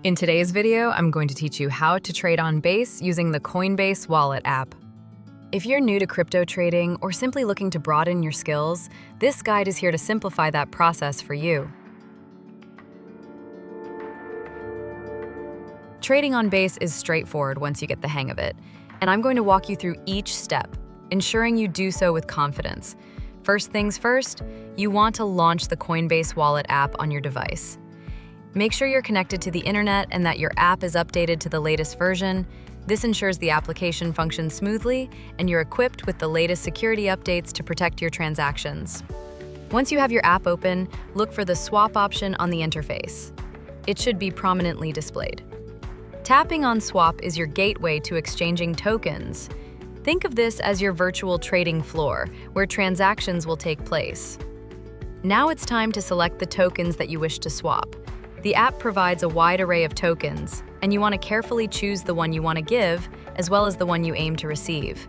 In today's video, I'm going to teach you how to trade on Base using the Coinbase Wallet app. If you're new to crypto trading or simply looking to broaden your skills, this guide is here to simplify that process for you. Trading on Base is straightforward once you get the hang of it, and I'm going to walk you through each step, ensuring you do so with confidence. First things first, you want to launch the Coinbase Wallet app on your device. Make sure you're connected to the internet and that your app is updated to the latest version. This ensures the application functions smoothly and you're equipped with the latest security updates to protect your transactions. Once you have your app open, look for the swap option on the interface. It should be prominently displayed. Tapping on swap is your gateway to exchanging tokens. Think of this as your virtual trading floor, where transactions will take place. Now it's time to select the tokens that you wish to swap. The app provides a wide array of tokens, and you want to carefully choose the one you want to give, as well as the one you aim to receive.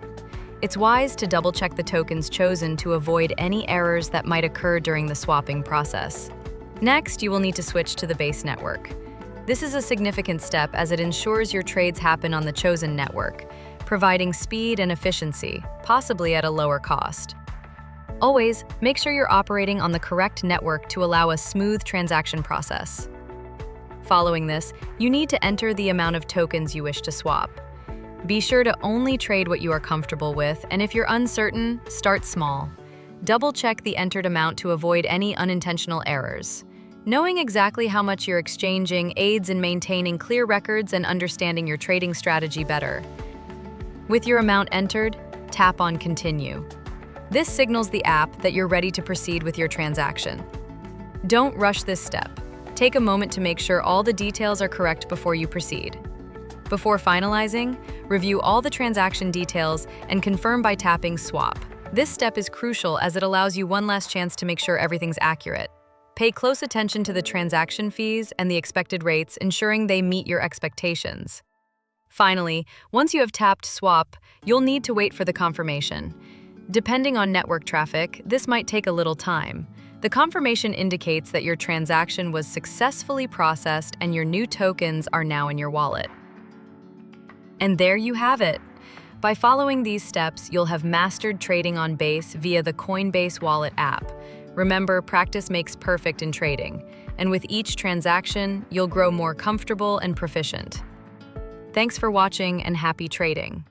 It's wise to double-check the tokens chosen to avoid any errors that might occur during the swapping process. Next, you will need to switch to the Base network. This is a significant step as it ensures your trades happen on the chosen network, providing speed and efficiency, possibly at a lower cost. Always, make sure you're operating on the correct network to allow a smooth transaction process. Following this, you need to enter the amount of tokens you wish to swap. Be sure to only trade what you are comfortable with, and if you're uncertain, start small. Double-check the entered amount to avoid any unintentional errors. Knowing exactly how much you're exchanging aids in maintaining clear records and understanding your trading strategy better. With your amount entered, tap on Continue. This signals the app that you're ready to proceed with your transaction. Don't rush this step. Take a moment to make sure all the details are correct before you proceed. Before finalizing, review all the transaction details and confirm by tapping Swap. This step is crucial as it allows you one last chance to make sure everything's accurate. Pay close attention to the transaction fees and the expected rates, ensuring they meet your expectations. Finally, once you have tapped Swap, you'll need to wait for the confirmation. Depending on network traffic, this might take a little time. The confirmation indicates that your transaction was successfully processed and your new tokens are now in your wallet. And there you have it. By following these steps, you'll have mastered trading on Base via the Coinbase Wallet app. Remember, practice makes perfect in trading, and with each transaction, you'll grow more comfortable and proficient. Thanks for watching and happy trading.